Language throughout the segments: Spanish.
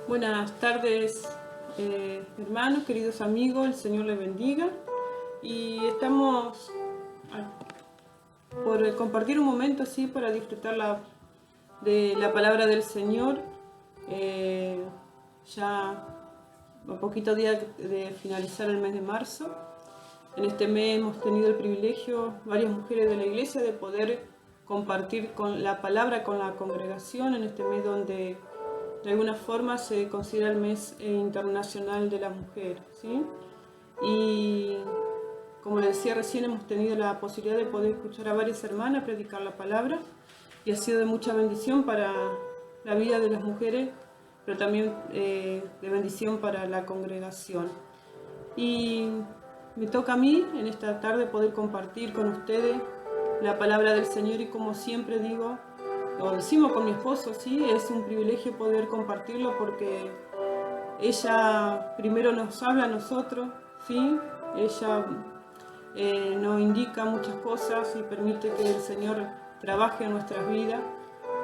Buenas tardes, hermanos, queridos amigos, el Señor les bendiga. Y estamos por compartir un momento así para disfrutar de la palabra del Señor. Ya a poquito día de finalizar el mes de marzo. En este mes hemos tenido el privilegio, varias mujeres de la iglesia, de poder compartir con la palabra con la congregación en este mes donde de alguna forma se considera el mes internacional de la mujer, ¿sí? Y como les decía recién, hemos tenido la posibilidad de poder escuchar a varias hermanas predicar la palabra y ha sido de mucha bendición para la vida de las mujeres, pero también de bendición para la congregación. Y me toca a mí en esta tarde poder compartir con ustedes la palabra del Señor, y como siempre digo, lo decimos con mi esposo, sí, es un privilegio poder compartirlo porque ella primero nos habla a nosotros, sí, ella nos indica muchas cosas y permite que el Señor trabaje en nuestras vidas,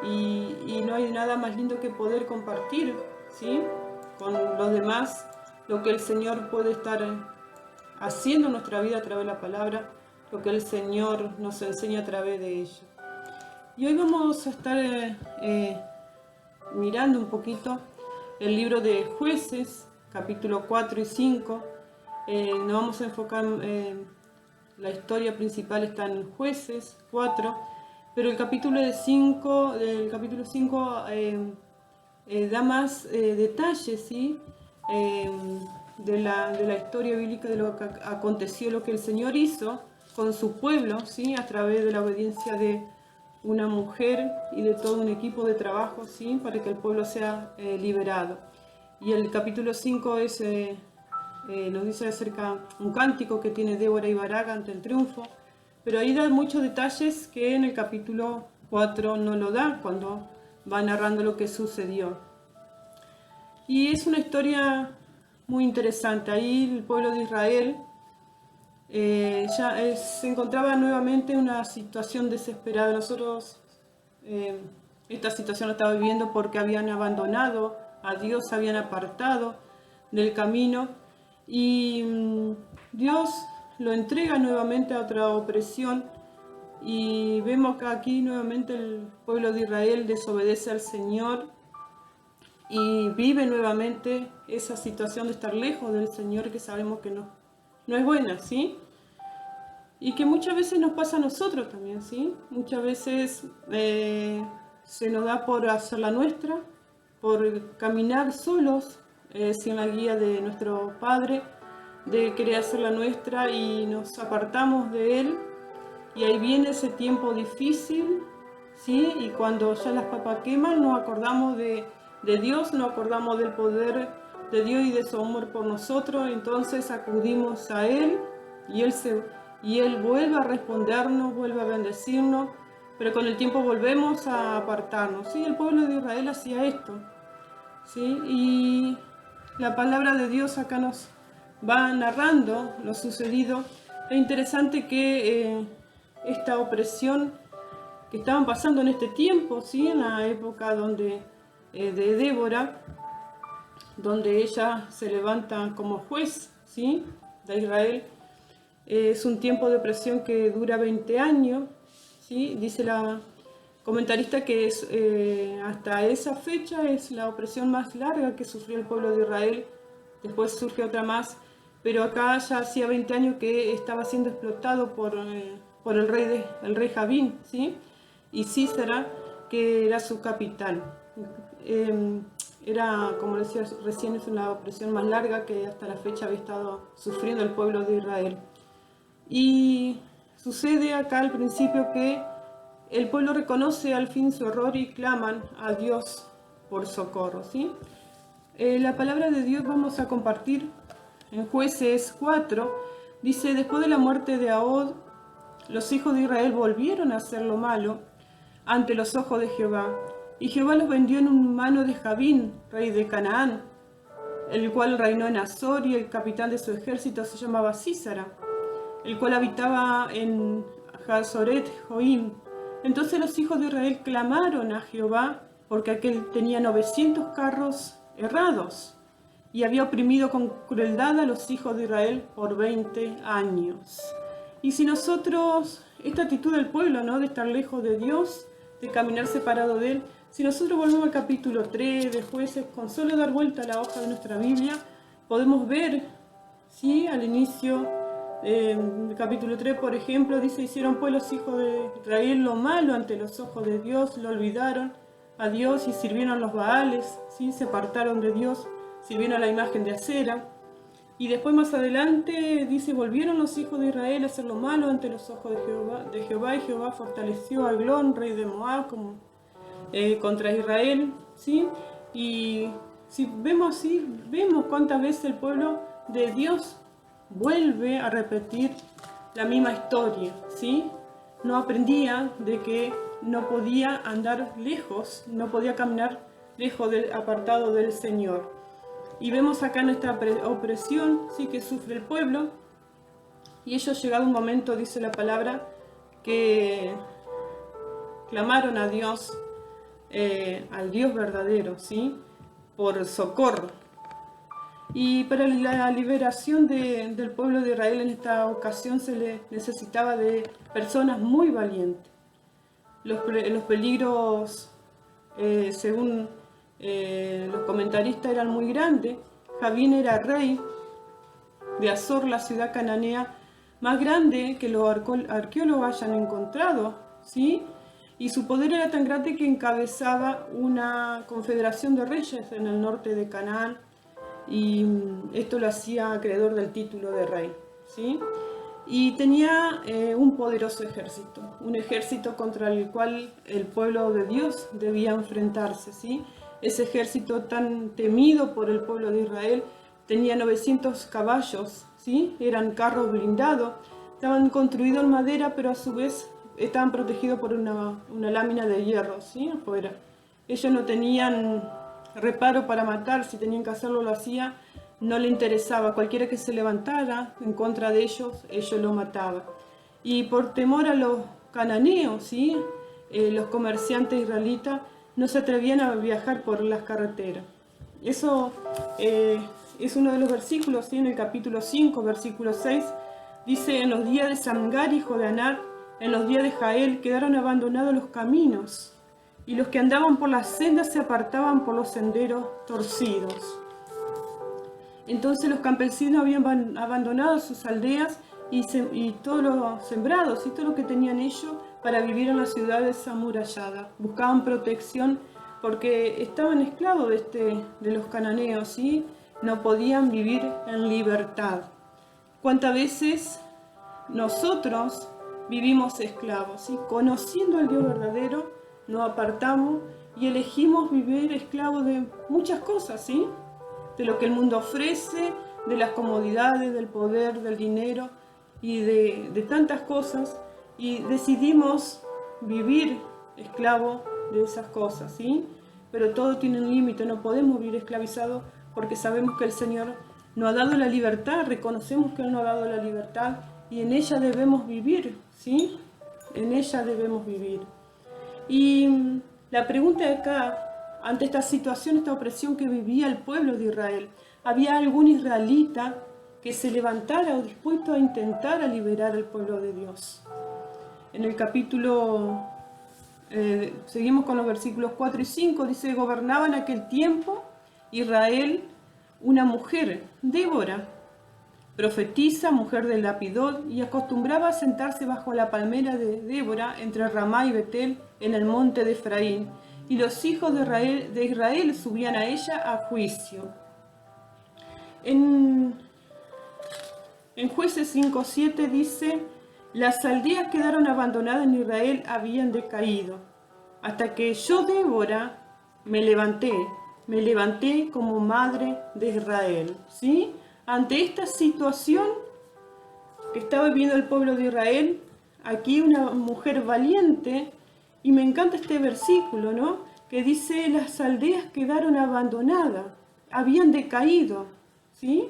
y no hay nada más lindo que poder compartir, sí, con los demás lo que el Señor puede estar haciendo en nuestra vida a través de la palabra, lo que el Señor nos enseña a través de ella. Y hoy vamos a estar mirando un poquito el libro de Jueces, capítulo 4 y 5. Nos vamos a enfocar, la historia principal está en Jueces 4, pero el capítulo 5 da más detalles, ¿sí? De la historia bíblica, de lo que aconteció, lo que el Señor hizo con su pueblo, ¿sí? A través de la obediencia de una mujer y de todo un equipo de trabajo, ¿sí? Para que el pueblo sea liberado. Y el capítulo 5 nos dice acerca un cántico que tiene Débora y Barak ante el triunfo, pero ahí da muchos detalles que en el capítulo 4 no lo da cuando va narrando lo que sucedió. Y es una historia muy interesante. Ahí el pueblo de Israel se encontraba nuevamente en una situación desesperada. Nosotros esta situación la estaba viviendo porque habían abandonado a Dios, se habían apartado del camino, y Dios lo entrega nuevamente a otra opresión, y vemos que aquí nuevamente el pueblo de Israel desobedece al Señor y vive nuevamente esa situación de estar lejos del Señor, que sabemos que no es buena, ¿sí? Y que muchas veces nos pasa a nosotros también, ¿sí? Muchas veces se nos da por hacer la nuestra, por caminar solos, sin la guía de nuestro Padre, de querer hacer la nuestra, y nos apartamos de Él, y ahí viene ese tiempo difícil, ¿sí? Y cuando ya las papas queman, nos acordamos de Dios, nos acordamos del poder de Dios y de su amor por nosotros, entonces acudimos a Él, y Él vuelve a respondernos, vuelve a bendecirnos, pero con el tiempo volvemos a apartarnos, ¿sí? El pueblo de Israel hacía esto, ¿sí? Y la palabra de Dios acá nos va narrando lo sucedido. Es interesante que esta opresión que estaban pasando en este tiempo, ¿sí? En la época de Débora, donde ella se levanta como juez, ¿sí? De Israel. Es un tiempo de opresión que dura 20 años, ¿sí? Dice la comentarista que hasta esa fecha es la opresión más larga que sufrió el pueblo de Israel. Después surge otra más, pero acá ya hacía 20 años que estaba siendo explotado por el rey Javín, ¿sí? Y Sísera, que era su capitán. Era, como decía recién, es una opresión más larga que hasta la fecha había estado sufriendo el pueblo de Israel. Y sucede acá al principio que el pueblo reconoce al fin su error y claman a Dios por socorro, ¿sí? La palabra de Dios vamos a compartir en Jueces 4. Dice: después de la muerte de Ahod, los hijos de Israel volvieron a hacer lo malo ante los ojos de Jehová, y Jehová los vendió en mano de Javín, rey de Canaán, el cual reinó en Azor, y el capitán de su ejército se llamaba Sísara, el cual habitaba en Hazoret Joim. Entonces los hijos de Israel clamaron a Jehová, porque aquel tenía 900 carros errados y había oprimido con crueldad a los hijos de Israel por 20 años. Y si nosotros, esta actitud del pueblo, ¿no?, de estar lejos de Dios, de caminar separado de Él, si nosotros volvemos al capítulo 3 de Jueces, con solo dar vuelta a la hoja de nuestra Biblia, podemos ver, ¿sí?, al inicio del capítulo 3, por ejemplo, dice: hicieron pues los hijos de Israel lo malo ante los ojos de Dios, lo olvidaron a Dios y sirvieron los Baales, ¿sí?, se apartaron de Dios, sirvieron a la imagen de acera. Y después más adelante dice: volvieron los hijos de Israel a hacer lo malo ante los ojos de Jehová, y Jehová fortaleció a Eglón, rey de Moab, contra Israel, ¿sí? Y si vemos así, vemos cuántas veces el pueblo de Dios vuelve a repetir la misma historia, ¿sí? No aprendía de que no podía andar lejos, no podía caminar lejos apartado del Señor. Y vemos acá nuestra opresión, ¿sí?, que sufre el pueblo. Y ellos, llegado un momento, dice la palabra, que clamaron a Dios, al Dios verdadero, ¿sí?, por socorro. Y para la liberación del pueblo de Israel en esta ocasión se le necesitaba de personas muy valientes. Los peligros, según los comentaristas, eran muy grandes. Javín era rey de Azor, la ciudad cananea más grande que los arqueólogos hayan encontrado, ¿sí? Y su poder era tan grande que encabezaba una confederación de reyes en el norte de Canaán, y esto lo hacía acreedor del título de rey, ¿sí? Y tenía un poderoso ejército, un ejército contra el cual el pueblo de Dios debía enfrentarse, ¿sí? Ese ejército tan temido por el pueblo de Israel tenía 900 caballos, ¿sí? Eran carros blindados, estaban construidos en madera, pero a su vez estaban protegidos por una lámina de hierro, ¿sí?, afuera. Ellos no tenían reparo para matar, si tenían que hacerlo lo hacía, no le interesaba. Cualquiera que se levantara en contra de ellos lo mataba. Y por temor a los cananeos, ¿sí?, los comerciantes israelitas no se atrevían a viajar por las carreteras. Eso es uno de los versículos, ¿sí?, en el capítulo 5, versículo 6, dice: en los días de Samgar, hijo de Anat, en los días de Jael, quedaron abandonados los caminos, y los que andaban por las sendas se apartaban por los senderos torcidos. Entonces los campesinos habían abandonado sus aldeas y todos los sembrados y todo lo que tenían ellos para vivir en las ciudades amuralladas. Buscaban protección porque estaban esclavos de los cananeos y no podían vivir en libertad. ¿Cuántas veces nosotros vivimos esclavos, ¿sí? Conociendo al Dios verdadero, nos apartamos y elegimos vivir esclavos de muchas cosas, ¿sí?, de lo que el mundo ofrece, de las comodidades, del poder, del dinero y de tantas cosas, y decidimos vivir esclavos de esas cosas, ¿sí? Pero todo tiene un límite, no podemos vivir esclavizados porque sabemos que el Señor nos ha dado la libertad, reconocemos que Él nos ha dado la libertad y en ella debemos vivir, ¿sí? En ella debemos vivir. Y la pregunta de acá, ante esta situación, esta opresión que vivía el pueblo de Israel, ¿había algún israelita que se levantara o dispuesto a intentar a liberar al pueblo de Dios? En el capítulo, seguimos con los versículos 4 y 5, dice: gobernaba en aquel tiempo Israel una mujer, Débora, profetisa, mujer de Lapidot, y acostumbraba a sentarse bajo la palmera de Débora entre Ramá y Betel en el monte de Efraín, y los hijos de Israel subían a ella a juicio. En Jueces 5:7 dice: las aldeas que quedaron abandonadas en Israel habían decaído, hasta que yo, Débora, me levanté como madre de Israel, ¿sí? Ante esta situación que estaba viviendo el pueblo de Israel, aquí una mujer valiente, y me encanta este versículo, ¿no?, que dice: las aldeas quedaron abandonadas, habían decaído, ¿sí?,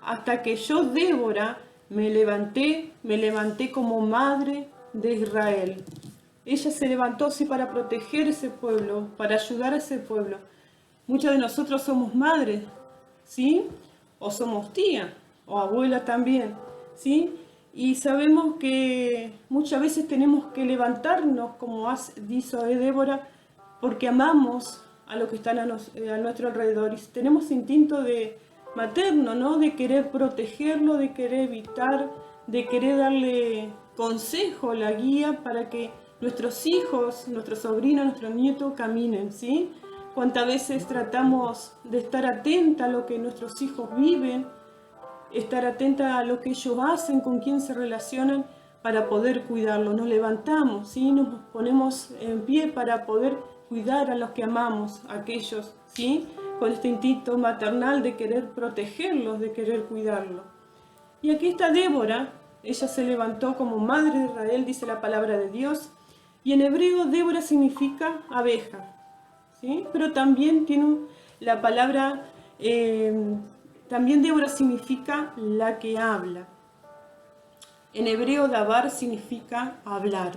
hasta que yo, Débora, me levanté como madre de Israel. Ella se levantó así para proteger ese pueblo, para ayudar a ese pueblo. Muchas de nosotros somos madres, ¿sí? O somos tía, o abuela también, ¿sí? Y sabemos que muchas veces tenemos que levantarnos, como dijo Débora, porque amamos a los que están a nuestro alrededor. Y tenemos instinto de materno, ¿no? De querer protegerlo, de querer evitar, de querer darle consejo, la guía para que nuestros hijos, nuestros sobrinos, nuestros nietos caminen, ¿sí? Cuántas veces tratamos de estar atenta a lo que nuestros hijos viven, estar atenta a lo que ellos hacen, con quién se relacionan, para poder cuidarlo. Nos levantamos, ¿sí? Nos ponemos en pie para poder cuidar a los que amamos, a aquellos, ¿sí? Con este instinto maternal de querer protegerlos, de querer cuidarlos. Y aquí está Débora, ella se levantó como madre de Israel, dice la palabra de Dios, y en hebreo Débora significa abeja, ¿sí? Pero también tiene la palabra, también Débora significa la que habla. En hebreo dabar significa hablar.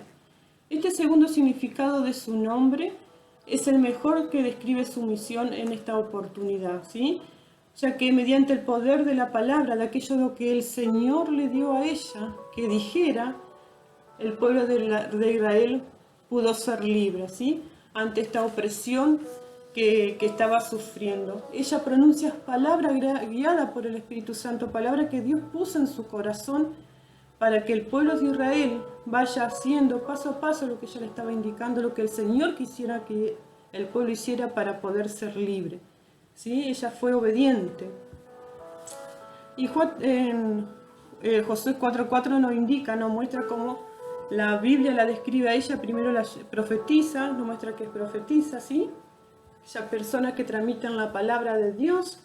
Este segundo significado de su nombre es el mejor que describe su misión en esta oportunidad, ¿sí? Ya que mediante el poder de la palabra, de aquello que el Señor le dio a ella, que dijera, el pueblo de Israel pudo ser libre, ¿sí? Ante esta opresión que estaba sufriendo. Ella pronuncia palabra guiada por el Espíritu Santo, palabra que Dios puso en su corazón para que el pueblo de Israel vaya haciendo paso a paso lo que ella le estaba indicando, lo que el Señor quisiera que el pueblo hiciera para poder ser libre, ¿sí? Ella fue obediente. Y en Josué 4:4 nos indica, nos muestra cómo la Biblia la describe a ella. Primero la profetiza, nos muestra que es profetisa, ¿sí? Ella persona que transmiten la palabra de Dios,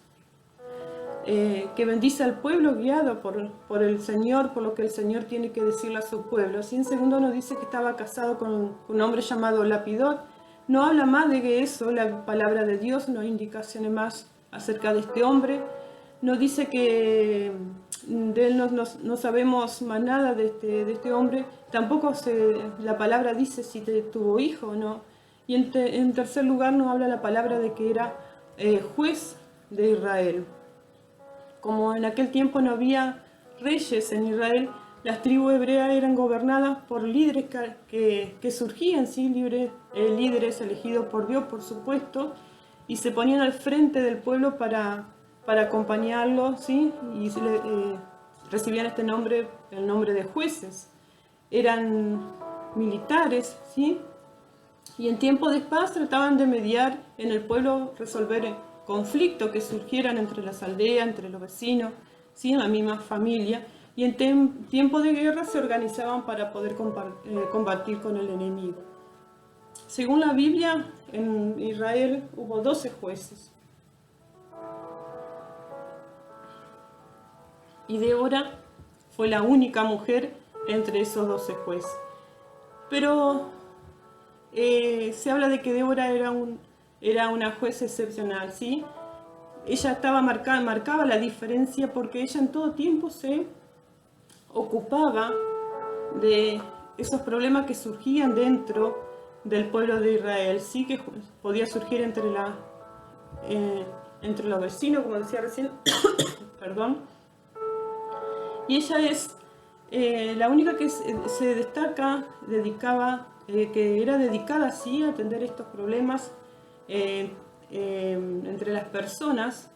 que bendice al pueblo guiado por el Señor, por lo que el Señor tiene que decirle a su pueblo. Así en segundo nos dice que estaba casado con un hombre llamado Lapidot. No habla más de eso, la palabra de Dios, no hay indicaciones más acerca de este hombre. Nos dice que de él no sabemos más nada de este hombre. Tampoco la palabra dice si tuvo hijo o no. Y en tercer lugar nos habla la palabra de que era juez de Israel. Como en aquel tiempo no había reyes en Israel, las tribus hebreas eran gobernadas por líderes que surgían, ¿sí? Líderes elegidos por Dios, por supuesto, y se ponían al frente del pueblo para acompañarlo, ¿sí? Y recibían este nombre, el nombre de jueces. Eran militares, ¿sí? Y en tiempo de paz trataban de mediar en el pueblo, resolver conflictos que surgieran entre las aldeas, entre los vecinos, ¿sí? En la misma familia. Y en tiempo de guerra se organizaban para poder combatir con el enemigo. Según la Biblia, en Israel hubo 12 jueces. Y Débora fue la única mujer entre esos 12 jueces. Pero se habla de que Débora era una jueza excepcional, ¿sí? Ella marcaba la diferencia porque ella en todo tiempo se ocupaba de esos problemas que surgían dentro del pueblo de Israel, sí, que podía surgir entre los vecinos, como decía recién, perdón. Y ella es la única que se destaca, que era dedicada sí, a atender estos problemas entre las personas,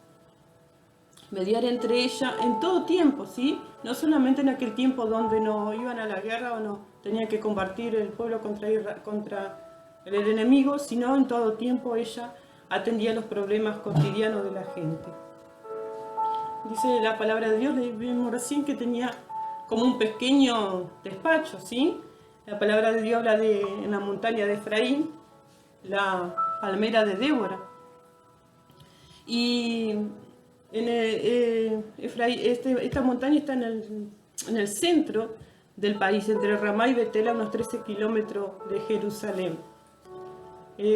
mediar entre ellas en todo tiempo, ¿sí? No solamente en aquel tiempo donde no iban a la guerra o no tenían que combatir el pueblo contra el enemigo, sino en todo tiempo ella atendía los problemas cotidianos de la gente. Dice la palabra de Dios, le vimos recién que tenía como un pequeño despacho, ¿sí? La palabra de Dios habla en la montaña de Efraín, la palmera de Débora. Y esta montaña está en el centro del país, entre Ramá y Betel, a unos 13 kilómetros de Jerusalén.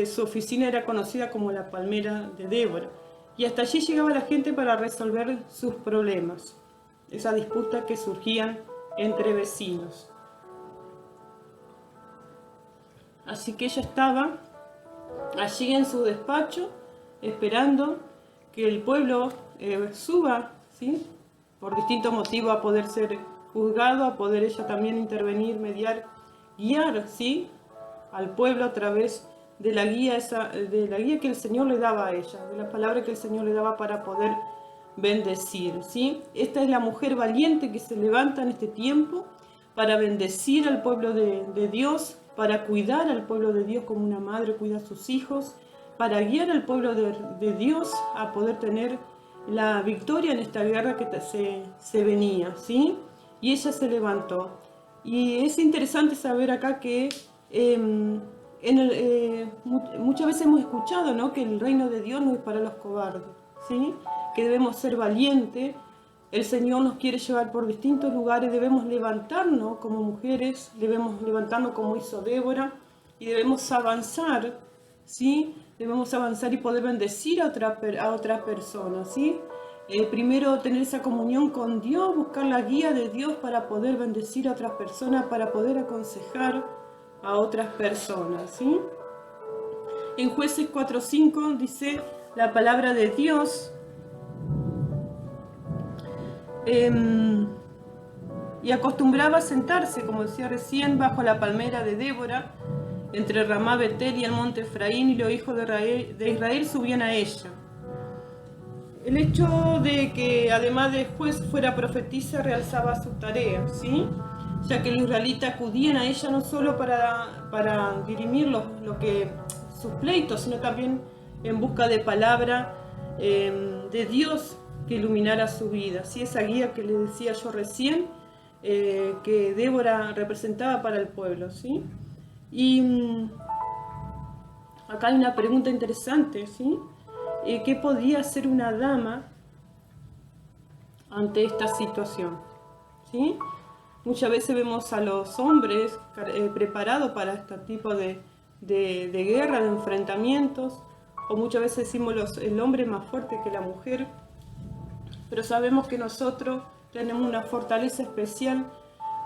Su oficina era conocida como la palmera de Débora. Y hasta allí llegaba la gente para resolver sus problemas, esas disputas que surgían entre vecinos. Así que ella estaba allí en su despacho, esperando que el pueblo suba, ¿sí? Por distintos motivos, a poder ser juzgado, a poder ella también intervenir, mediar, guiar, ¿sí? Al pueblo a través de la guía que el Señor le daba a ella, de la palabra que el Señor le daba para poder bendecir, ¿sí? Esta es la mujer valiente que se levanta en este tiempo para bendecir al pueblo de Dios, para cuidar al pueblo de Dios como una madre cuida a sus hijos, para guiar al pueblo de Dios a poder tener la victoria en esta guerra que se venía, ¿sí? Y ella se levantó. Y es interesante saber acá que muchas veces hemos escuchado, ¿no?, que el reino de Dios no es para los cobardes, ¿sí? Que debemos ser valientes. El Señor nos quiere llevar por distintos lugares, debemos levantarnos como mujeres, debemos levantarnos como hizo Débora y debemos avanzar, ¿sí? Debemos avanzar y poder bendecir a otras personas, ¿sí? Primero tener esa comunión con Dios, buscar la guía de Dios para poder bendecir a otras personas, para poder aconsejar a otras personas, ¿sí? En Jueces 4:5 dice la palabra de Dios: y acostumbraba a sentarse, como decía recién, bajo la palmera de Débora, entre Ramá, Betel y el monte Efraín, y los hijos de Israel subían a ella. El hecho de que además de juez fuera profetisa realzaba su tarea, ¿sí? Ya que los israelitas acudían a ella no solo para dirimir sus pleitos, sino también en busca de palabra de Dios que iluminara su vida, ¿sí? Esa guía que les decía yo recién, que Débora representaba para el pueblo, ¿sí? Y acá hay una pregunta interesante, ¿sí? ¿Qué podía hacer una dama ante esta situación? ¿Sí? Muchas veces vemos a los hombres preparados para este tipo de guerra, de enfrentamientos, o muchas veces decimos el hombre es más fuerte que la mujer, pero sabemos que nosotros tenemos una fortaleza especial,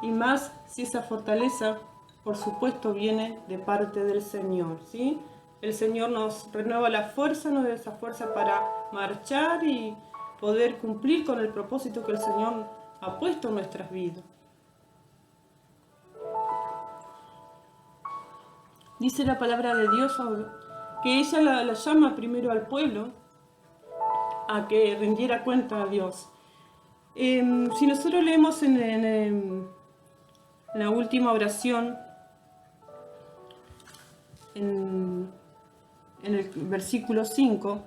y más si esa fortaleza, por supuesto, viene de parte del Señor, ¿sí? El Señor nos renueva la fuerza, nos da esa fuerza para marchar y poder cumplir con el propósito que el Señor ha puesto en nuestras vidas. Dice la palabra de Dios que ella la llama primero al pueblo a que rindiera cuenta a Dios. Si nosotros leemos en la última oración, en el versículo 5,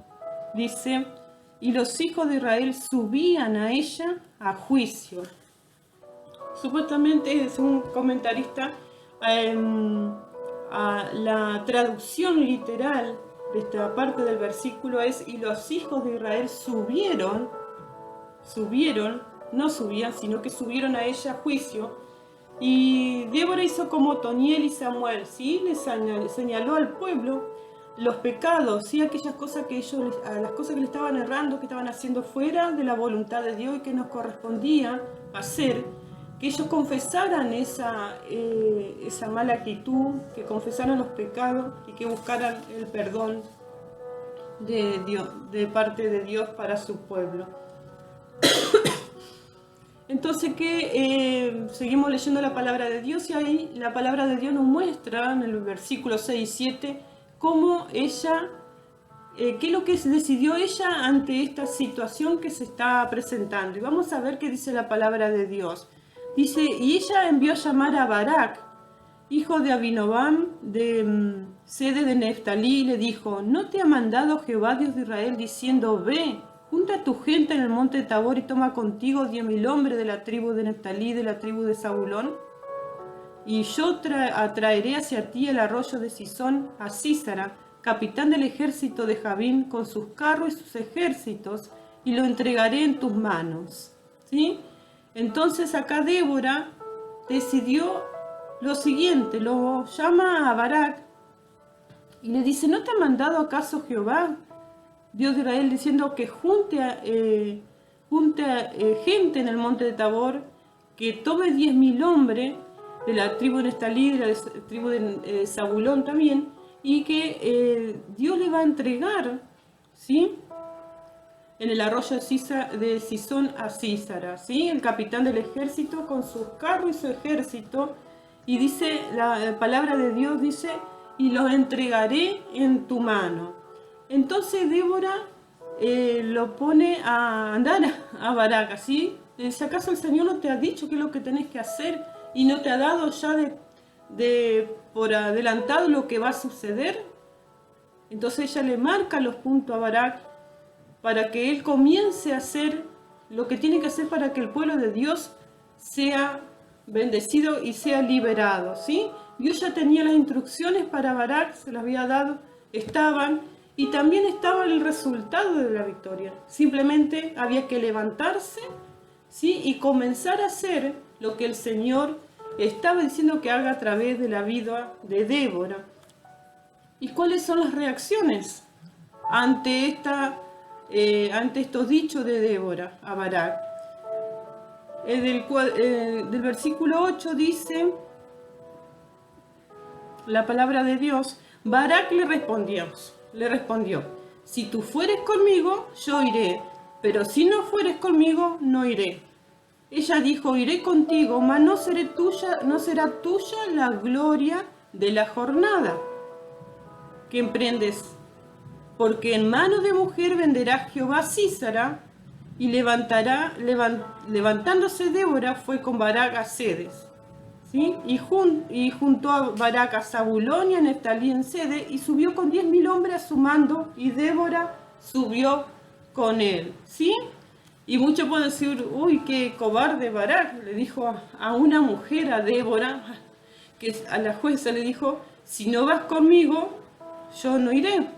dice: y los hijos de Israel subían a ella a juicio. Supuestamente, es un comentarista, a la traducción literal de esta parte del versículo es: y los hijos de Israel subieron, no subían, sino que subieron a ella a juicio. Y Débora hizo como Otoniel y Samuel, ¿sí? Le señaló al pueblo los pecados, ¿sí? Aquellas cosas las cosas que le estaban errando, que estaban haciendo fuera de la voluntad de Dios y que nos correspondía hacer, que ellos confesaran esa mala actitud, que confesaran los pecados y que buscaran el perdón de Dios, de parte de Dios para su pueblo. Entonces, seguimos leyendo la palabra de Dios, y ahí la palabra de Dios nos muestra en el versículo 6 y 7 cómo ella, qué es lo que decidió ella ante esta situación que se está presentando. Y vamos a ver qué dice la palabra de Dios. Dice: y ella envió a llamar a Barak, hijo de Abinobam, de sede de Neftalí, y le dijo: ¿no te ha mandado Jehová Dios de Israel diciendo: ve, junta a tu gente en el monte de Tabor y toma contigo 10.000 hombres de la tribu de Neftalí, de la tribu de Zabulón? Y yo atraeré hacia ti el arroyo de Sisón a Sísara, capitán del ejército de Jabín, con sus carros y sus ejércitos, y lo entregaré en tus manos. ¿Sí? Entonces acá Débora decidió lo siguiente: lo llama a Barak y le dice: ¿no te ha mandado acaso Jehová, Dios de Israel, diciendo que junte gente en el monte de Tabor, que tome 10.000 hombres de la tribu de Neftalí, de la tribu de Zabulón también, y que Dios le va a entregar, ¿sí? En el arroyo de Sison a Císara, ¿sí? El capitán del ejército con sus carros y su ejército, y dice, la palabra de Dios dice, y los entregaré en tu mano. Entonces Débora lo pone a andar a Barak, ¿sí? Le dice, ¿acaso el Señor no te ha dicho qué es lo que tenés que hacer y no te ha dado ya por adelantado lo que va a suceder? Entonces ella le marca los puntos a Barak para que él comience a hacer lo que tiene que hacer para que el pueblo de Dios sea bendecido y sea liberado, ¿sí? Dios ya tenía las instrucciones para Barak, se las había dado, estaban, y también estaba el resultado de la victoria. Simplemente había que levantarse, ¿sí? Y comenzar a hacer lo que el Señor estaba diciendo que haga a través de la vida de Débora. ¿Y cuáles son las reacciones ante estos dichos de Débora a Barak? Del versículo 8 dice la palabra de Dios: Barak le respondió, si tú fueres conmigo, yo iré, pero si no fueres conmigo, no iré. Ella dijo, iré contigo, mas no será tuya la gloria de la jornada que emprendes, porque en mano de mujer venderá Jehová Císara, y levantándose Débora fue con Barak a Cedes, ¿sí? y juntó a Barak a Zabulón y a Neftalí en Cedes, y subió con 10.000 hombres a su mando, y Débora subió con él, ¿sí? Y muchos pueden decir, uy, qué cobarde Barak, le dijo a una mujer, a Débora, que a la jueza le dijo, si no vas conmigo, yo no iré,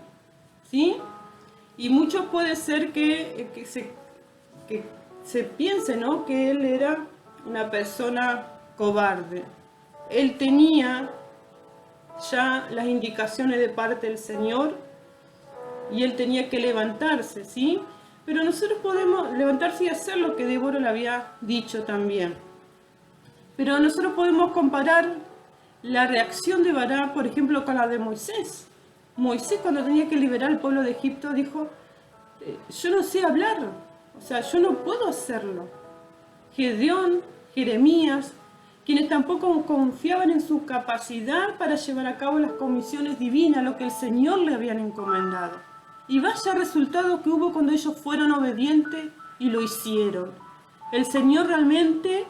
¿sí? Y muchos puede ser que se piense, ¿no?, que él era una persona cobarde. Él tenía ya las indicaciones de parte del Señor y él tenía que levantarse, ¿sí? Pero nosotros podemos levantarse y hacer lo que Débora le había dicho también. Pero nosotros podemos comparar la reacción de Barak, por ejemplo, con la de Moisés. Moisés, cuando tenía que liberar al pueblo de Egipto, dijo, yo no sé hablar, o sea, yo no puedo hacerlo. Gedeón, Jeremías, quienes tampoco confiaban en su capacidad para llevar a cabo las comisiones divinas, lo que el Señor le habían encomendado. Y vaya resultado que hubo cuando ellos fueron obedientes y lo hicieron. El Señor realmente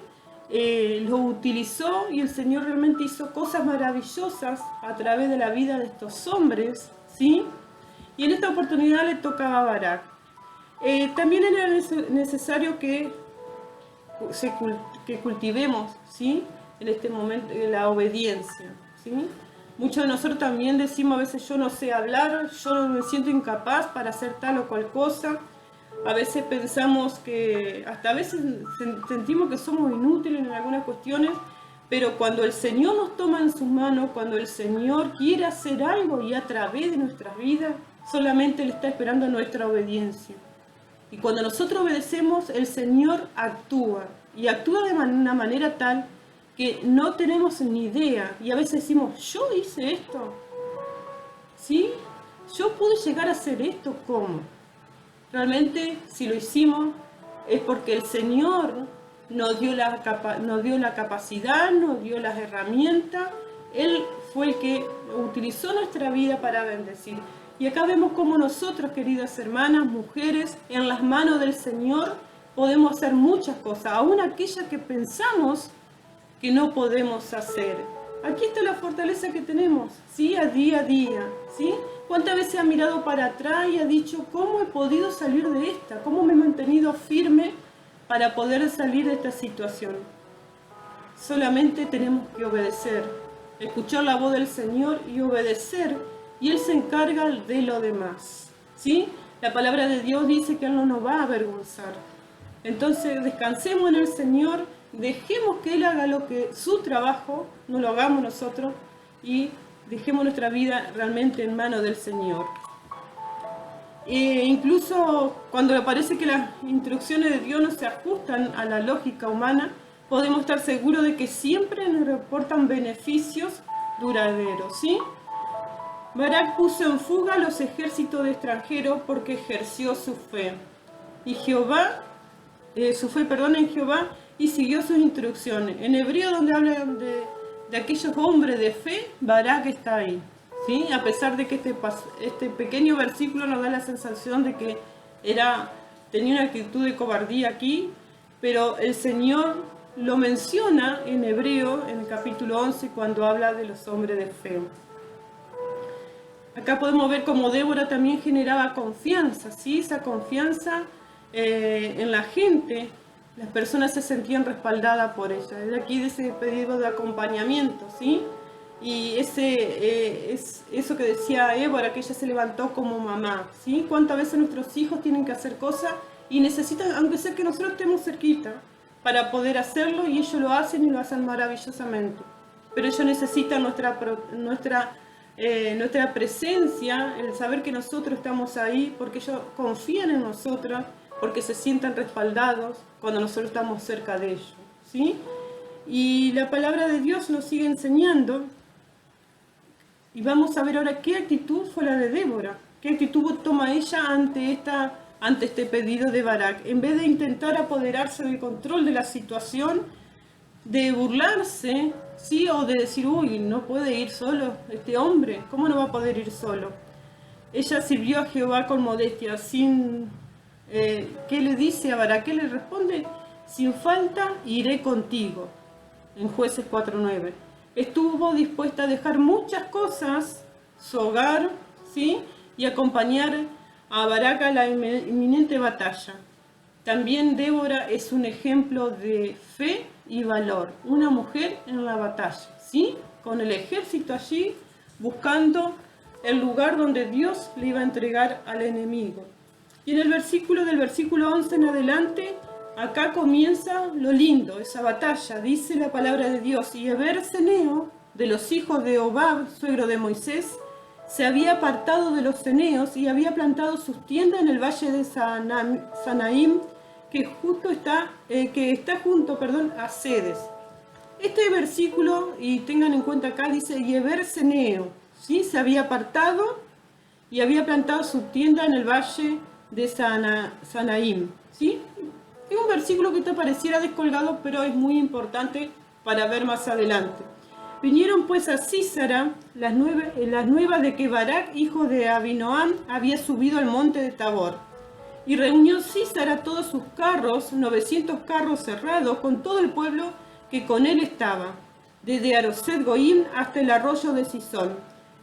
lo utilizó y el Señor realmente hizo cosas maravillosas a través de la vida de estos hombres, ¿sí? Y en esta oportunidad le tocaba a Barak. También era necesario que cultivemos, ¿sí?, en este momento la obediencia, ¿sí? Muchos de nosotros también decimos a veces, yo no sé hablar, yo me siento incapaz para hacer tal o cual cosa. A veces pensamos que, hasta a veces sentimos que somos inútiles en algunas cuestiones, pero cuando el Señor nos toma en sus manos, cuando el Señor quiere hacer algo y a través de nuestras vidas, solamente Él está esperando nuestra obediencia. Y cuando nosotros obedecemos, el Señor actúa, y actúa de una manera tal que no tenemos ni idea, y a veces decimos, yo hice esto, ¿sí? Yo pude llegar a hacer esto, ¿cómo? Realmente, si lo hicimos, es porque el Señor nos dio la capacidad, nos dio las herramientas. Él fue el que utilizó nuestra vida para bendecir. Y acá vemos cómo nosotros, queridas hermanas, mujeres, en las manos del Señor, podemos hacer muchas cosas, aún aquellas que pensamos que no podemos hacer. Aquí está la fortaleza que tenemos, ¿sí? A día, ¿sí? ¿Cuántas veces ha mirado para atrás y ha dicho, ¿cómo he podido salir de esta? ¿Cómo me he mantenido firme para poder salir de esta situación? Solamente tenemos que obedecer, escuchar la voz del Señor y obedecer, y Él se encarga de lo demás, ¿sí? La palabra de Dios dice que Él no nos va a avergonzar. Entonces descansemos en el Señor, dejemos que Él haga su trabajo, no lo hagamos nosotros, y dejemos nuestra vida realmente en manos del Señor. Incluso cuando parece que las instrucciones de Dios no se ajustan a la lógica humana, podemos estar seguros de que siempre nos reportan beneficios duraderos, ¿sí? Barak puso en fuga a los ejércitos de extranjeros porque ejerció su fe. Y su fe, en Jehová, y siguió sus instrucciones. En hebreo, donde hablan de aquellos hombres de fe, Barak está ahí, ¿sí? A pesar de que este pequeño versículo nos da la sensación de que tenía una actitud de cobardía aquí, pero el Señor lo menciona en hebreo, en el capítulo 11, cuando habla de los hombres de fe. Acá podemos ver cómo Débora también generaba confianza, ¿sí? Esa confianza en la gente, las personas se sentían respaldadas por ella. De aquí de ese pedido de acompañamiento, ¿sí? Y eso que decía Débora, que ella se levantó como mamá, ¿sí? ¿Cuántas veces nuestros hijos tienen que hacer cosas y necesitan, aunque sea que nosotros estemos cerquita, para poder hacerlo, y ellos lo hacen y lo hacen maravillosamente? Pero ellos necesitan nuestra presencia, el saber que nosotros estamos ahí, porque ellos confían en nosotros, porque se sientan respaldados cuando nosotros estamos cerca de ellos, ¿sí? Y la palabra de Dios nos sigue enseñando, y vamos a ver ahora qué actitud fue la de Débora, qué actitud toma ella ante este pedido de Barak. En vez de intentar apoderarse del control de la situación, de burlarse, ¿sí? O de decir, uy, no puede ir solo este hombre, ¿cómo no va a poder ir solo? Ella sirvió a Jehová con modestia, ¿qué le dice a Barak? ¿Qué le responde? Sin falta iré contigo, en Jueces 4:9. Estuvo dispuesta a dejar muchas cosas, su hogar, ¿sí? Y acompañar a Barak a la inminente batalla. También Débora es un ejemplo de fe y valor, una mujer en la batalla, ¿sí? Con el ejército allí, buscando el lugar donde Dios le iba a entregar al enemigo. Y en el versículo 11 en adelante, acá comienza lo lindo, esa batalla. Dice la palabra de Dios: y Heber ceneo, de los hijos de Hobab, suegro de Moisés, se había apartado de los ceneos y había plantado sus tiendas en el valle de Sanaim, que está junto a Cedes. Este versículo, y tengan en cuenta acá, dice Heber ceneo, ¿sí? Se había apartado y había plantado su tienda en el valle de Sanaim, ¿sí? Es un versículo que te pareciera descolgado, pero es muy importante para ver más adelante. Vinieron pues a Sísara las nuevas de que Barak, hijo de Abinoam, había subido al monte de Tabor. Y reunió Sísara todos sus carros, 900 carros cerrados, con todo el pueblo que con él estaba, desde Aroset Goim hasta el arroyo de Sisón.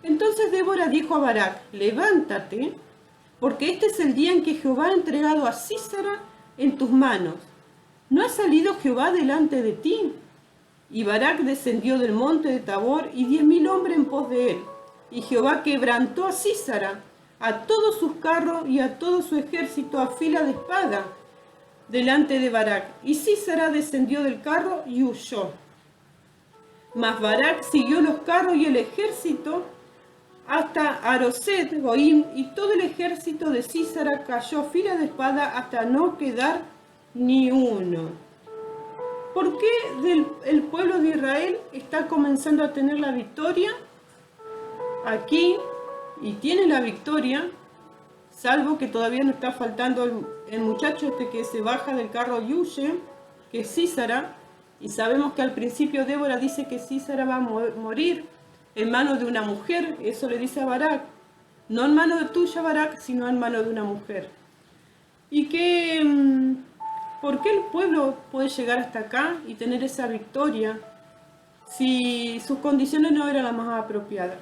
Entonces Débora dijo a Barak: levántate, porque este es el día en que Jehová ha entregado a Sísara en tus manos. ¿No ha salido Jehová delante de ti? Y Barak descendió del monte de Tabor, y 10.000 hombres en pos de él. Y Jehová quebrantó a Sísara, a todos sus carros y a todo su ejército a fila de espada delante de Barak. Y Sísara descendió del carro y huyó. Mas Barak siguió los carros y el ejército hasta Aroset Goim, y todo el ejército de Sísara cayó a fila de espada hasta no quedar ni uno. ¿Por qué el pueblo de Israel está comenzando a tener la victoria aquí? Y tiene la victoria, salvo que todavía nos está faltando el muchacho que se baja del carro y huye, que es Sísara. Y sabemos que al principio Débora dice que Sísara va a morir en manos de una mujer. Eso le dice a Barak: no en manos tuya, Barak, sino en manos de una mujer. Y que ¿por qué el pueblo puede llegar hasta acá y tener esa victoria si sus condiciones no eran las más apropiadas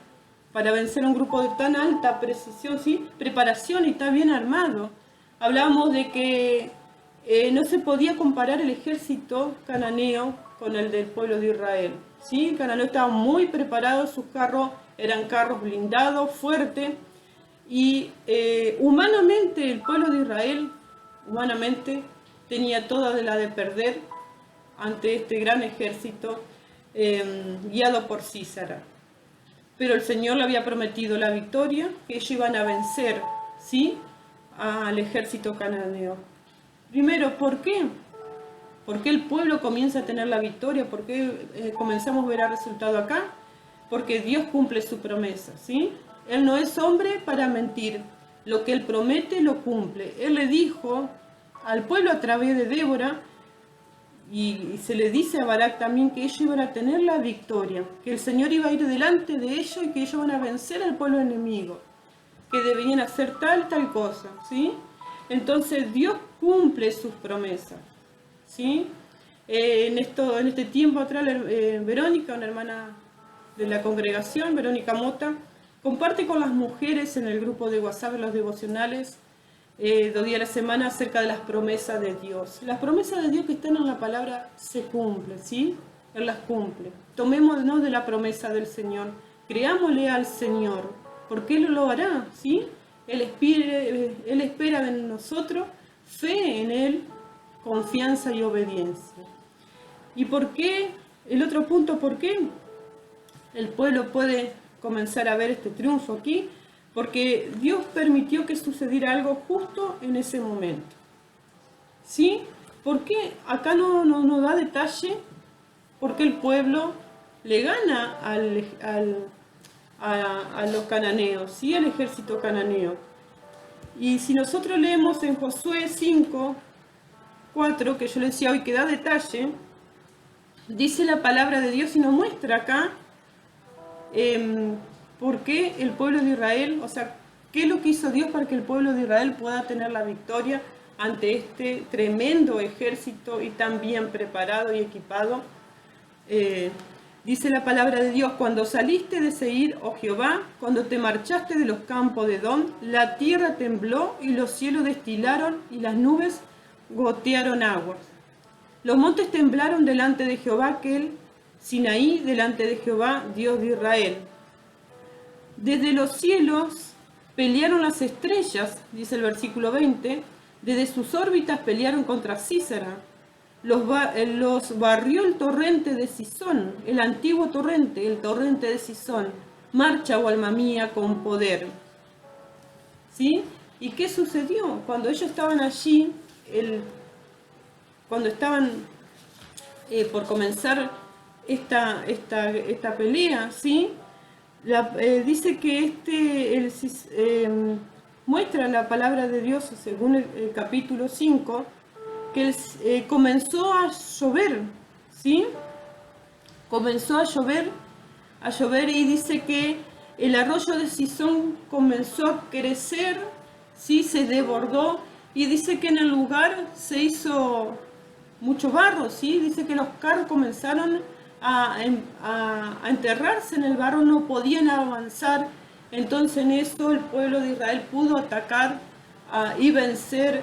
para vencer a un grupo de tan alta precisión, ¿sí? Preparación, y tan bien armado? Hablábamos de que no se podía comparar el ejército cananeo con el del pueblo de Israel, ¿sí? El cananeo estaba muy preparado, sus carros eran carros blindados, fuertes, y humanamente el pueblo de Israel, tenía toda la de perder ante este gran ejército guiado por Sísara. Pero el Señor le había prometido la victoria, que ellos iban a vencer, ¿sí?, al ejército cananeo. Primero, ¿por qué? ¿Por qué el pueblo comienza a tener la victoria? ¿Por qué comenzamos a ver el resultado acá? Porque Dios cumple su promesa, ¿sí? Él no es hombre para mentir. Lo que Él promete, lo cumple. Él le dijo al pueblo a través de Débora, y se le dice a Barak también, que ellos iban a tener la victoria, que el Señor iba a ir delante de ellos y que ellos van a vencer al pueblo enemigo, que debían hacer tal cosa, ¿sí? Entonces Dios cumple sus promesas, ¿sí? En este tiempo atrás, Verónica, una hermana de la congregación, Verónica Mota, comparte con las mujeres en el grupo de WhatsApp, de los devocionales, 2 días a la semana, acerca de las promesas de Dios. Las promesas de Dios que están en la palabra se cumplen, ¿sí? Él las cumple. Tomémonos de la promesa del Señor, creámosle al Señor, porque Él lo hará, ¿sí? Él espera de nosotros fe en Él, confianza y obediencia. ¿Y por qué? El otro punto, ¿por qué el pueblo puede comenzar a ver este triunfo aquí? Porque Dios permitió que sucediera algo justo en ese momento. ¿Sí? ¿Por qué? Acá no da detalle por qué el pueblo le gana a los cananeos, ¿sí? Al ejército cananeo. Y si nosotros leemos en Josué 5:4, que yo le decía hoy que da detalle, dice la palabra de Dios y nos muestra acá por qué el pueblo de Israel, o sea, qué es lo que hizo Dios para que el pueblo de Israel pueda tener la victoria ante este tremendo ejército y tan bien preparado y equipado. Dice la palabra de Dios: cuando saliste de Seir, oh Jehová, cuando te marchaste de los campos de Edom, la tierra tembló y los cielos destilaron y las nubes gotearon aguas. Los montes temblaron delante de Jehová, aquel Sinaí delante de Jehová, Dios de Israel. Desde los cielos pelearon las estrellas, dice el versículo 20, desde sus órbitas pelearon contra Sísara. Los barrió el torrente de Sisón, el antiguo torrente, el torrente de Sisón. Marcha, oh alma mía, con poder. ¿Sí? ¿Y qué sucedió? Cuando ellos estaban allí, cuando estaban por comenzar esta pelea, ¿sí? Dice que muestra la palabra de Dios, según el capítulo 5, que comenzó a llover, ¿sí? Comenzó a llover y dice que el arroyo de Sisón comenzó a crecer, ¿sí? Se desbordó y dice que en el lugar se hizo mucho barro, ¿sí? Dice que los carros comenzaron a enterrarse en el barro, no podían avanzar. Entonces en eso el pueblo de Israel pudo atacar y vencer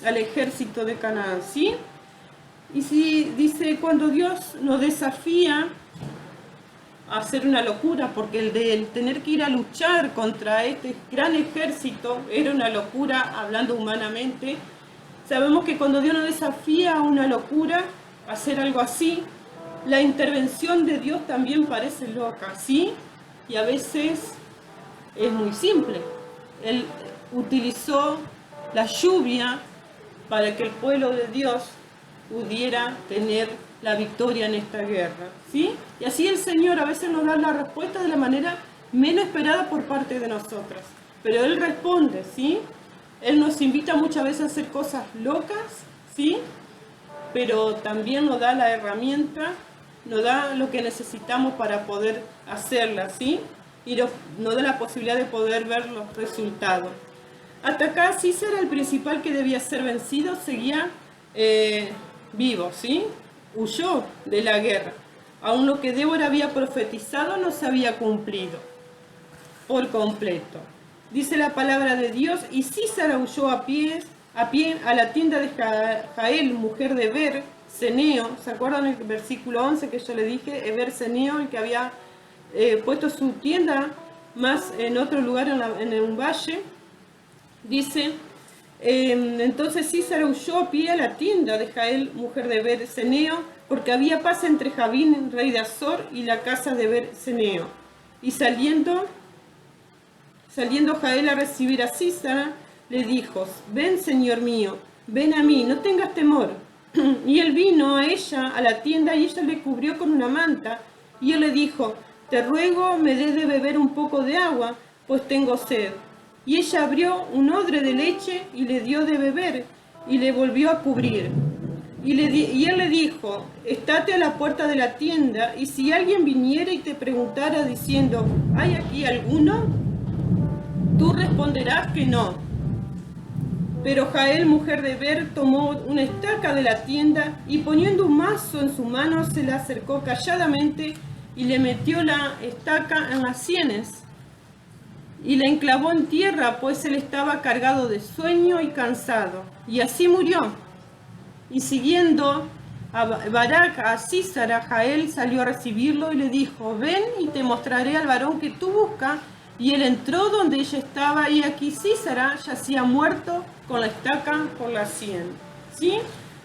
al ejército de Canaán, ¿sí? Y sí, dice, cuando Dios nos desafía a hacer una locura, porque el tener que ir a luchar contra este gran ejército era una locura, hablando humanamente. Sabemos que cuando Dios nos desafía a una locura, a hacer algo así, la intervención de Dios también parece loca, ¿sí? Y a veces es muy simple. Él utilizó la lluvia para que el pueblo de Dios pudiera tener la victoria en esta guerra, ¿sí? Y así el Señor a veces nos da la respuesta de la manera menos esperada por parte de nosotras. Pero Él responde, ¿sí? Él nos invita muchas veces a hacer cosas locas, ¿sí? Pero también nos da la herramienta, nos da lo que necesitamos para poder hacerla, ¿sí? Y nos da la posibilidad de poder ver los resultados. Hasta acá Sísara, el principal que debía ser vencido, seguía vivo, ¿sí? Huyó de la guerra. Aún lo que Débora había profetizado no se había cumplido por completo. Dice la palabra de Dios: y Sísara huyó a pie a la tienda de Jael, mujer de Heber, Ceneo. ¿Se acuerdan el versículo 11 que yo le dije? Heber, Ceneo, el que había puesto su tienda más en otro lugar, en un valle. Dice, entonces Sísara huyó a pie a la tienda de Jael, mujer de Heber, Ceneo, porque había paz entre Javín, rey de Azor, y la casa de Heber, Ceneo. Y saliendo Jael a recibir a Sísara, le dijo: ven, señor mío, ven a mí, no tengas temor. Y él vino a ella, a la tienda, y ella le cubrió con una manta. Y él le dijo: te ruego me des de beber un poco de agua, pues tengo sed. Y ella abrió un odre de leche y le dio de beber, y le volvió a cubrir. Y él le dijo, estate a la puerta de la tienda, y si alguien viniera y te preguntara diciendo, ¿hay aquí alguno? Tú responderás que no. Pero Jael, mujer de Heber, tomó una estaca de la tienda y poniendo un mazo en su mano se la acercó calladamente y le metió la estaca en las sienes y la enclavó en tierra, pues él estaba cargado de sueño y cansado. Y así murió. Y siguiendo a Barak, a Sísara, Jael salió a recibirlo y le dijo, ven y te mostraré al varón que tú buscas. Y él entró donde ella estaba y aquí Sísara yacía muerto con la estaca por la sien. ¿Sí?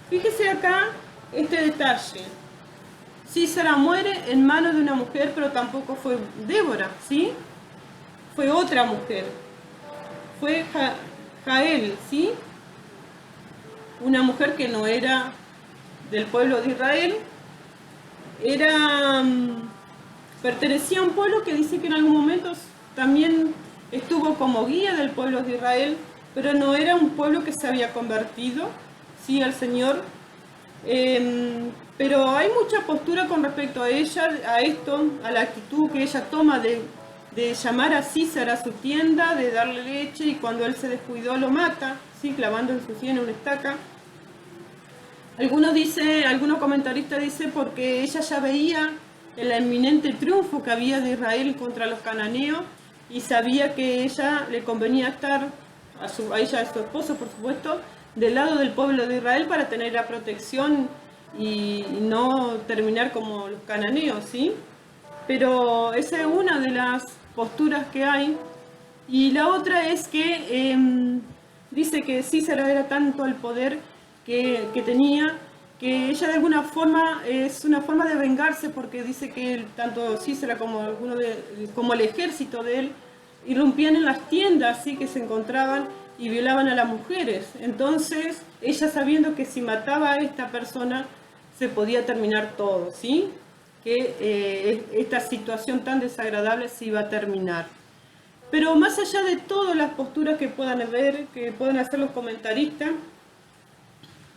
Fíjese acá este detalle. Sísara muere en manos de una mujer, pero tampoco fue Débora, ¿sí? Fue otra mujer. Fue Jael, ¿sí? Una mujer que no era del pueblo de Israel, pertenecía a un pueblo que dice que en algún momento también estuvo como guía del pueblo de Israel, pero no era un pueblo que se había convertido, sí, al Señor. Pero hay mucha postura con respecto a ella, a esto, a la actitud que ella toma de llamar a Sísara a su tienda, de darle leche, y cuando él se descuidó lo mata, ¿sí? Clavando en su sien una estaca. Algunos comentaristas dicen porque ella ya veía el inminente triunfo que había de Israel contra los cananeos y sabía que ella le convenía estar, a ella y a su esposo por supuesto, del lado del pueblo de Israel para tener la protección y no terminar como los cananeos, ¿sí? Pero esa es una de las posturas que hay. Y la otra es que dice que Sísara era tanto el poder que tenía, que ella de alguna forma es una forma de vengarse, porque dice que tanto Sísara como el ejército de él irrumpían en las tiendas, ¿sí? Que se encontraban y violaban a las mujeres. Entonces ella, sabiendo que si mataba a esta persona se podía terminar todo, ¿sí? Que esta situación tan desagradable se iba a terminar. Pero más allá de todas las posturas que puedan ver, que puedan hacer los comentaristas,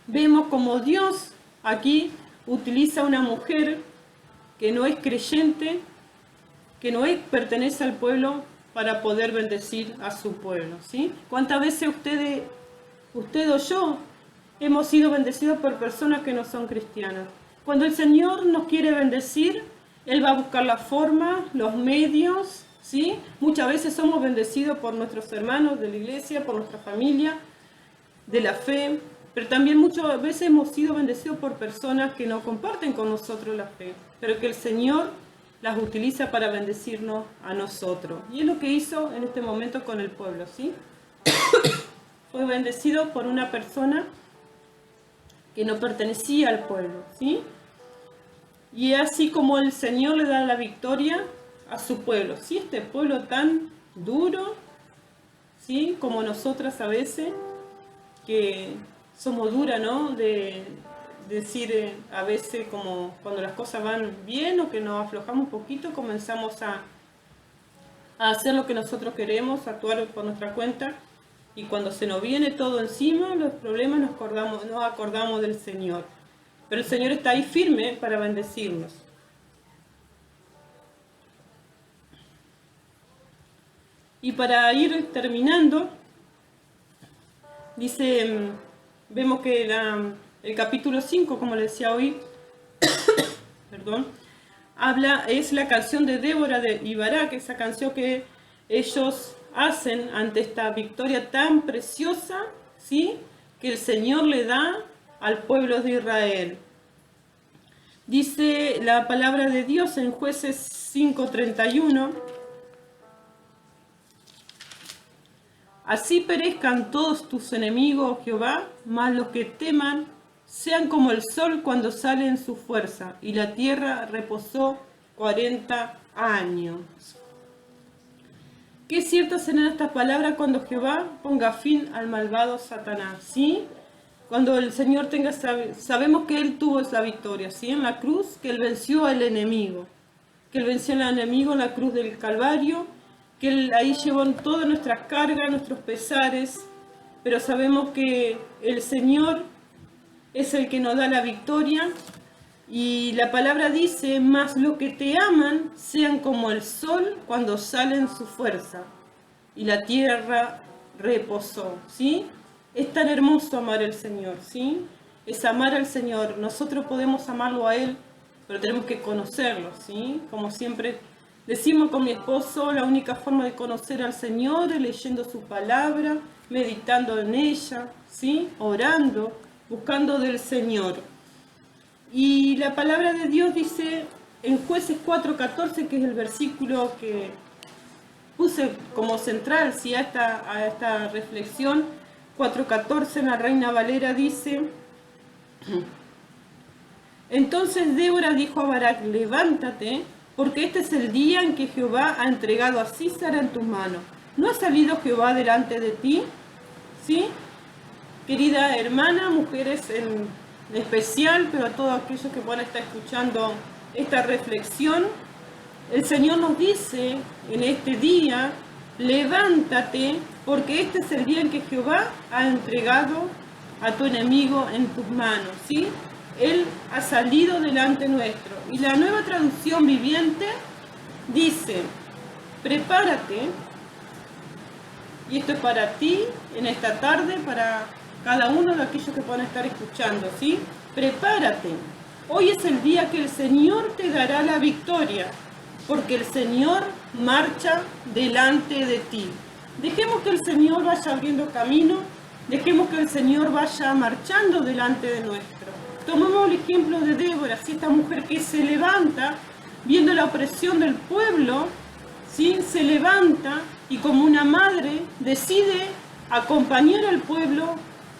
vemos como Dios aquí utiliza a una mujer que no es creyente, que no pertenece al pueblo, para poder bendecir a su pueblo, ¿sí? ¿Cuántas veces usted o yo hemos sido bendecidos por personas que no son cristianas? Cuando el Señor nos quiere bendecir, Él va a buscar la forma, los medios, ¿sí? Muchas veces somos bendecidos por nuestros hermanos de la iglesia, por nuestra familia, de la fe, pero también muchas veces hemos sido bendecidos por personas que no comparten con nosotros la fe, pero que el Señor las utiliza para bendecirnos a nosotros. Y es lo que hizo en este momento con el pueblo, ¿sí? Fue bendecido por una persona que no pertenecía al pueblo, ¿sí? Y es así como el Señor le da la victoria a su pueblo, ¿sí? Este pueblo tan duro, ¿sí? Como nosotras a veces, que somos duras, ¿no? De decir a veces como cuando las cosas van bien o que nos aflojamos un poquito, comenzamos a hacer lo que nosotros queremos, a actuar por nuestra cuenta, y cuando se nos viene todo encima, los problemas, nos acordamos del Señor. Pero el Señor está ahí firme para bendecirnos. Y para ir terminando, dice, vemos que el capítulo 5, como le decía hoy, perdón, es la canción de Débora y Barak, esa canción que ellos hacen ante esta victoria tan preciosa, ¿sí? Que el Señor le da al pueblo de Israel. Dice la palabra de Dios en Jueces 5:31. Así perezcan todos tus enemigos, Jehová, mas los que teman sean como el sol cuando sale en su fuerza. Y la tierra reposó 40 años. Qué ciertas serán estas palabras cuando Jehová ponga fin al malvado Satanás, ¿sí? Cuando el Señor sabemos que Él tuvo esa victoria, ¿sí? En la cruz, que Él venció al enemigo, que Él venció al enemigo en la cruz del Calvario, que Él ahí llevó todas nuestras cargas, nuestros pesares, pero sabemos que el Señor es el que nos da la victoria, y la palabra dice: mas los que te aman sean como el sol cuando sale en su fuerza, y la tierra reposó, ¿sí? Es tan hermoso amar al Señor, ¿sí? Es amar al Señor. Nosotros podemos amarlo a Él, pero tenemos que conocerlo, ¿sí? Como siempre decimos con mi esposo, la única forma de conocer al Señor es leyendo su palabra, meditando en ella, ¿sí? Orando, buscando del Señor. Y la palabra de Dios dice en Jueces 4:14, que es el versículo que puse como central, ¿sí? a esta reflexión. 4:14 en la Reina Valera dice: entonces Débora dijo a Barak: levántate, porque este es el día en que Jehová ha entregado a Sísara en tus manos. ¿No ha salido Jehová delante de ti? ¿Sí? Querida hermana, mujeres en especial, pero a todos aquellos que van a estar escuchando esta reflexión, el Señor nos dice en este día: levántate, porque este es el día en que Jehová ha entregado a tu enemigo en tus manos, ¿sí? Él ha salido delante nuestro. Y la Nueva Traducción Viviente dice: prepárate, y esto es para ti en esta tarde, para cada uno de aquellos que puedan estar escuchando, ¿sí? Prepárate, hoy es el día que el Señor te dará la victoria, porque el Señor marcha delante de ti. Dejemos que el Señor vaya abriendo camino, dejemos que el Señor vaya marchando delante de nuestro. Tomemos el ejemplo de Débora, ¿sí? Esta mujer que se levanta viendo la opresión del pueblo, ¿sí? Se levanta y como una madre decide acompañar al pueblo,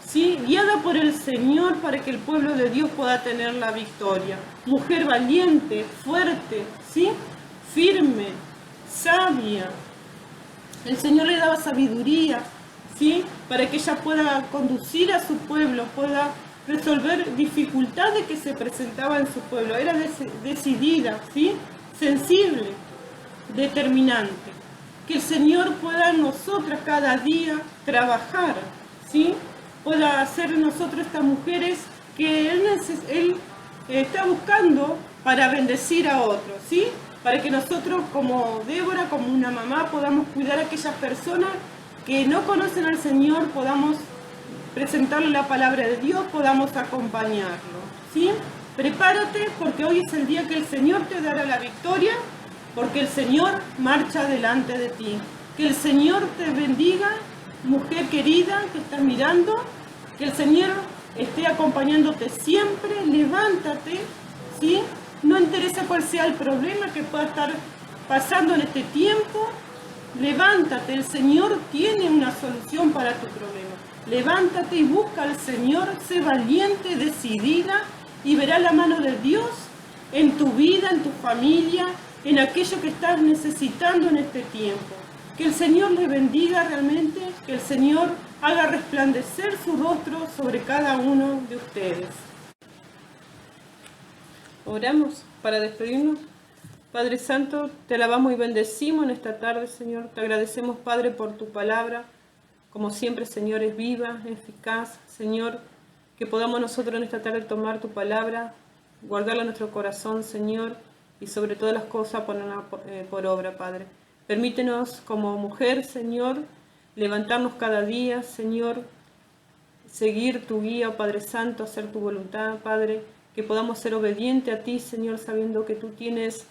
¿sí? Guiada por el Señor, para que el pueblo de Dios pueda tener la victoria. Mujer valiente, fuerte, ¿sí? Firme, sabia. El Señor le daba sabiduría, ¿sí? Para que ella pueda conducir a su pueblo, pueda resolver dificultades que se presentaban en su pueblo. Era decidida, ¿sí? Sensible, determinante. Que el Señor pueda en nosotras cada día trabajar, ¿sí? Pueda hacer en nosotros estas mujeres que Él está buscando para bendecir a otros, ¿sí? Para que nosotros, como Débora, como una mamá, podamos cuidar a aquellas personas que no conocen al Señor, podamos presentarle la palabra de Dios, podamos acompañarlo, ¿sí? Prepárate, porque hoy es el día que el Señor te dará la victoria, porque el Señor marcha delante de ti. Que el Señor te bendiga, mujer querida que estás mirando, que el Señor esté acompañándote siempre. Levántate, ¿sí? No interesa cuál sea el problema que pueda estar pasando en este tiempo, levántate, el Señor tiene una solución para tu problema. Levántate y busca al Señor, sé valiente, decidida, y verás la mano de Dios en tu vida, en tu familia, en aquello que estás necesitando en este tiempo. Que el Señor les bendiga realmente, que el Señor haga resplandecer su rostro sobre cada uno de ustedes. Oramos para despedirnos. Padre Santo, te alabamos y bendecimos en esta tarde, Señor. Te agradecemos, Padre, por tu palabra. Como siempre, Señor, es viva, eficaz. Señor, que podamos nosotros en esta tarde tomar tu palabra, guardarla en nuestro corazón, Señor, y sobre todas las cosas ponerla por obra, Padre. Permítenos como mujer, Señor, levantarnos cada día, Señor, seguir tu guía, Padre Santo, hacer tu voluntad, Padre, que podamos ser obedientes a ti, Señor, sabiendo que tú tienes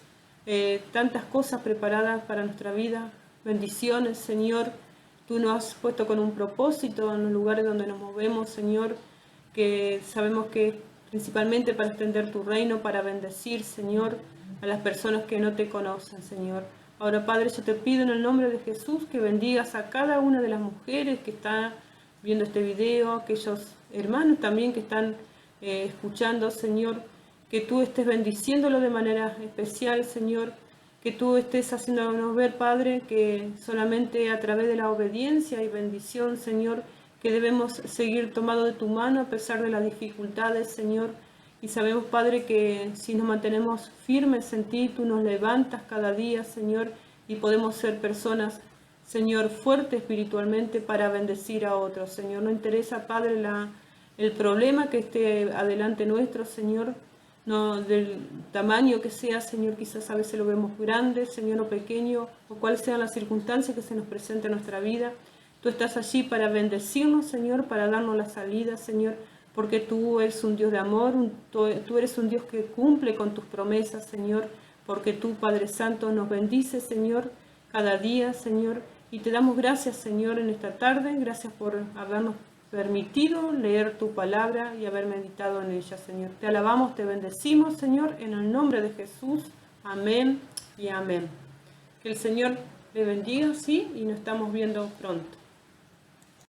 tantas cosas preparadas para nuestra vida. Bendiciones, Señor. Tú nos has puesto con un propósito en los lugares donde nos movemos, Señor, que sabemos que principalmente para extender tu reino, para bendecir, Señor, a las personas que no te conocen, Señor. Ahora, Padre, yo te pido en el nombre de Jesús que bendigas a cada una de las mujeres que están viendo este video, aquellos hermanos también que están escuchando, Señor, que tú estés bendiciéndolo de manera especial, Señor, que tú estés haciéndonos ver, Padre, que solamente a través de la obediencia y bendición, Señor, que debemos seguir tomados de tu mano a pesar de las dificultades, Señor, Y sabemos, Padre, que si nos mantenemos firmes en ti, tú nos levantas cada día, Señor, y podemos ser personas, Señor, fuertes espiritualmente para bendecir a otros. Señor, no interesa, Padre, el problema que esté adelante nuestro, Señor, no del tamaño que sea, Señor, quizás a veces lo vemos grande, Señor, o pequeño, o cuáles sean las circunstancias que se nos presenten en nuestra vida. Tú estás allí para bendecirnos, Señor, para darnos la salida, Señor, porque tú eres un Dios de amor, tú eres un Dios que cumple con tus promesas, Señor, porque tú, Padre Santo, nos bendices, Señor, cada día, Señor, y te damos gracias, Señor, en esta tarde. Gracias por habernos permitido leer tu palabra y haber meditado en ella, Señor. Te alabamos, te bendecimos, Señor, en el nombre de Jesús. Amén y amén. Que el Señor le bendiga, sí, y nos estamos viendo pronto.